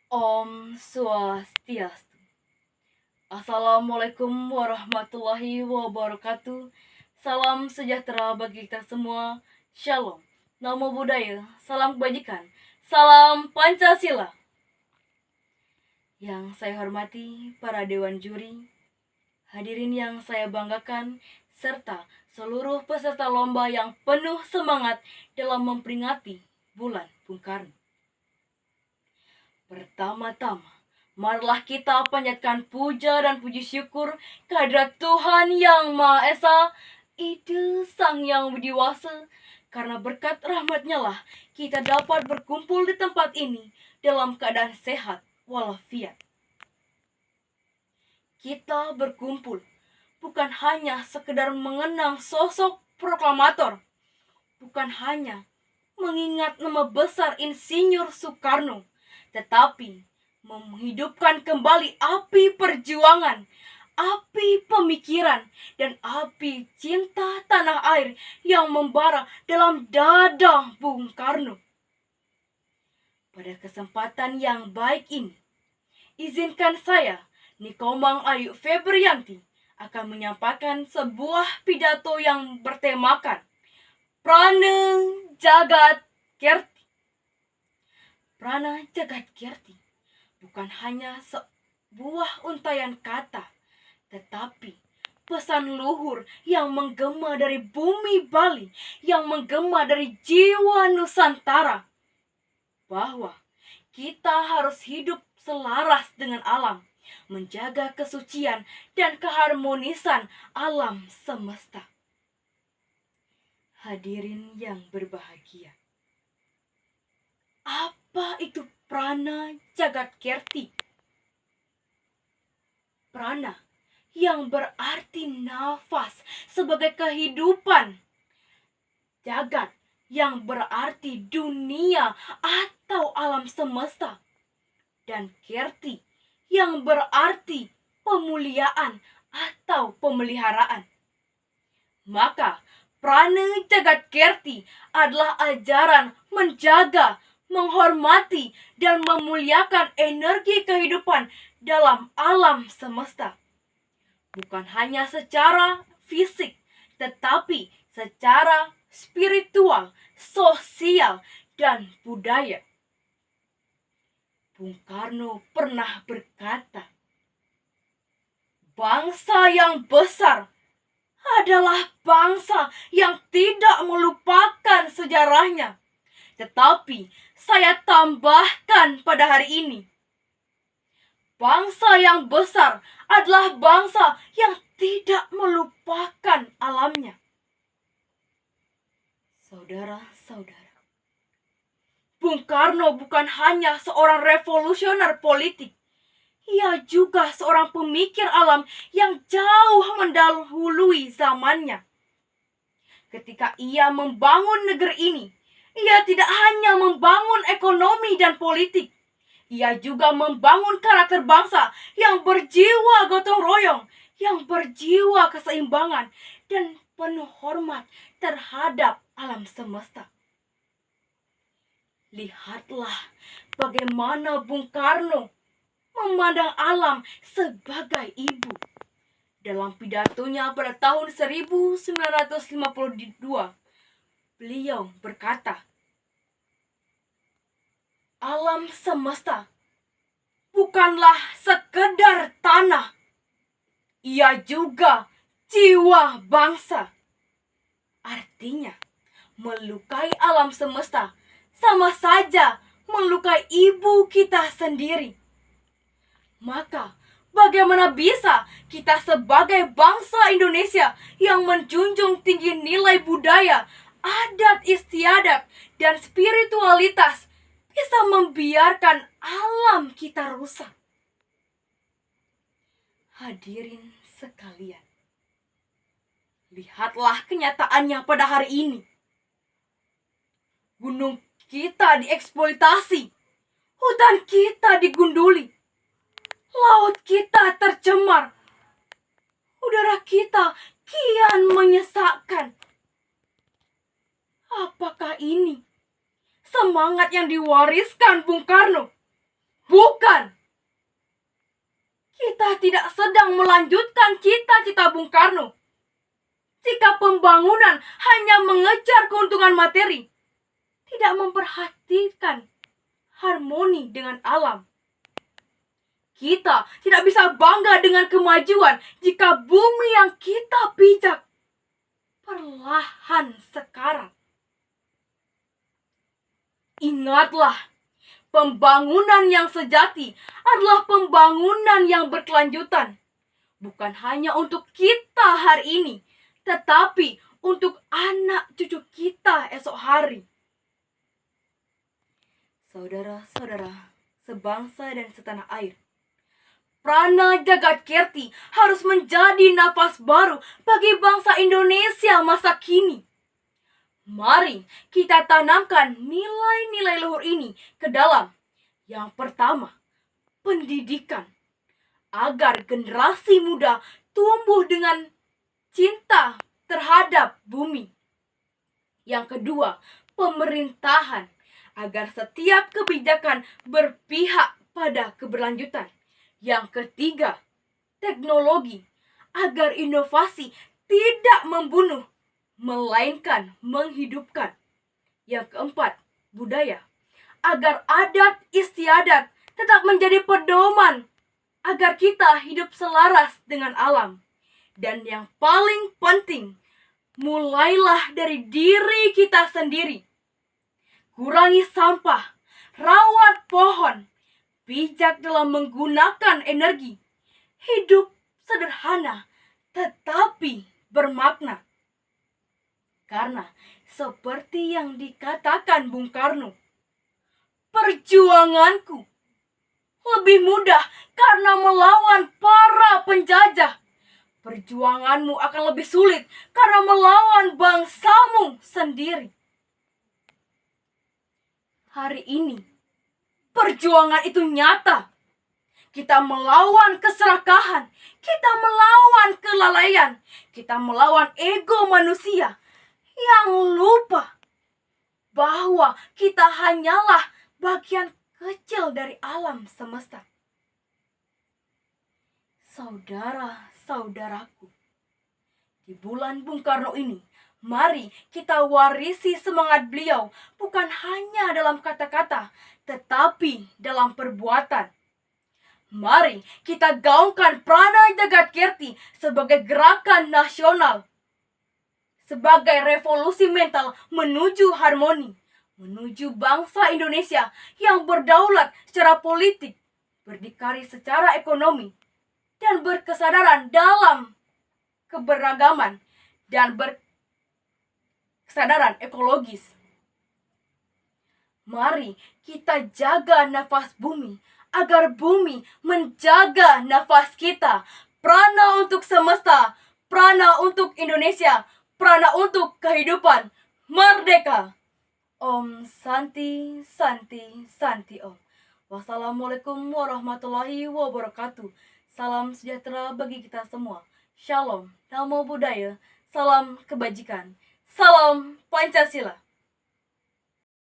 Om Swastiastu. Assalamualaikum warahmatullahi wabarakatuh. Salam sejahtera bagi kita semua. Shalom. Namo Buddhaya. Salam kebajikan. Salam Pancasila. Yang saya hormati para dewan juri, hadirin yang saya banggakan, serta seluruh peserta lomba yang penuh semangat dalam memperingati bulan Bung Karno. Pertama-tama, marilah kita panjatkan puja dan puji syukur kehadirat Tuhan Yang Maha Esa, Ide Sang Yang Widiwasa, karena berkat rahmat-Nya lah kita dapat berkumpul di tempat ini dalam keadaan sehat walafiat. Kita berkumpul bukan hanya sekedar mengenang sosok proklamator, bukan hanya mengingat nama besar Insinyur Soekarno, tetapi menghidupkan kembali api perjuangan, api pemikiran, dan api cinta tanah air yang membara dalam dada Bung Karno. Pada kesempatan yang baik ini, izinkan saya, Nikomang Ayu Febrianti, akan menyampaikan sebuah pidato yang bertemakan Prana Jagat Kirti. Prana Jagat Kirti bukan hanya sebuah untayan kata, tetapi pesan luhur yang menggema dari bumi Bali, yang menggema dari jiwa Nusantara, bahwa kita harus hidup selaras dengan alam, menjaga kesucian dan keharmonisan alam semesta. Hadirin yang berbahagia, apa itu Prana Jagat Kirti? Prana yang berarti nafas sebagai kehidupan. Jagat yang berarti dunia atau alam semesta. Dan Kirti yang berarti pemuliaan atau pemeliharaan. Maka Prana Jagat Kirti adalah ajaran menjaga, menghormati, dan memuliakan energi kehidupan dalam alam semesta. Bukan hanya secara fisik, tetapi secara spiritual, sosial, dan budaya. Bung Karno pernah berkata, bangsa yang besar adalah bangsa yang tidak melupakan sejarahnya. Tetapi saya tambahkan pada hari ini, bangsa yang besar adalah bangsa yang tidak melupakan alamnya. Saudara-saudara, Bung Karno bukan hanya seorang revolusioner politik. Ia juga seorang pemikir alam yang jauh mendahului zamannya. Ketika ia membangun negeri ini, ia tidak hanya membangun ekonomi dan politik. Ia juga membangun karakter bangsa yang berjiwa gotong royong, yang berjiwa keseimbangan, dan penuh hormat terhadap alam semesta. Lihatlah bagaimana Bung Karno memandang alam sebagai ibu. Dalam pidatonya pada tahun 1952, beliau berkata, alam semesta bukanlah sekedar tanah, ia juga jiwa bangsa. Artinya, melukai alam semesta sama saja melukai ibu kita sendiri. Maka, bagaimana bisa kita sebagai bangsa Indonesia yang menjunjung tinggi nilai budaya, adat istiadat, dan spiritualitas bisa membiarkan alam kita rusak? Hadirin sekalian, lihatlah kenyataannya pada hari ini. Gunung kita dieksploitasi, hutan kita digunduli, laut kita tercemar, udara kita kian menyesakkan. Apakah ini semangat yang diwariskan Bung Karno? Bukan. kita tidak sedang melanjutkan cita-cita Bung Karno. Jika pembangunan hanya mengejar keuntungan materi, tidak memperhatikan harmoni dengan alam. Kita tidak bisa bangga dengan kemajuan jika bumi yang kita pijak perlahan sekarat. Ingatlah, pembangunan yang sejati adalah pembangunan yang berkelanjutan. Bukan hanya untuk kita hari ini, tetapi untuk anak cucu kita esok hari. Saudara-saudara, sebangsa dan setanah air, Prana Jagatkirti harus menjadi nafas baru bagi bangsa Indonesia masa kini. Mari kita tanamkan nilai-nilai luhur ini ke dalam, yang pertama, pendidikan, agar generasi muda tumbuh dengan cinta terhadap bumi. Yang kedua, pemerintahan, agar setiap kebijakan berpihak pada keberlanjutan. Yang ketiga, teknologi, agar inovasi tidak membunuh, melainkan menghidupkan. Yang keempat, budaya, agar adat istiadat tetap menjadi pedoman, agar kita hidup selaras dengan alam. Dan yang paling penting, mulailah dari diri kita sendiri. Kurangi sampah, rawat pohon, bijak dalam menggunakan energi. Hidup sederhana tetapi bermakna. Karena seperti yang dikatakan Bung Karno, perjuanganku lebih mudah karena melawan para penjajah. Perjuanganmu akan lebih sulit karena melawan bangsamu sendiri. Hari ini, perjuangan itu nyata. Kita melawan keserakahan, kita melawan kelalaian, kita melawan ego manusia yang lupa bahwa kita hanyalah bagian kecil dari alam semesta. Saudara-saudaraku, di bulan Bung Karno ini, mari kita warisi semangat beliau bukan hanya dalam kata-kata, tetapi dalam perbuatan. Mari kita gaungkan Prana Jagatkirti sebagai gerakan nasional, sebagai revolusi mental menuju harmoni, menuju bangsa Indonesia yang berdaulat secara politik, berdikari secara ekonomi, dan berkesadaran dalam keberagaman dan berkesadaran ekologis. Mari kita jaga nafas bumi agar bumi menjaga nafas kita. Prana untuk semesta, prana untuk Indonesia, prana untuk kehidupan. Merdeka! Om Santi, Santi, Santi Om. Wassalamualaikum warahmatullahi wabarakatuh. Salam sejahtera bagi kita semua. Shalom, namo buddhaya, salam kebajikan, salam Pancasila.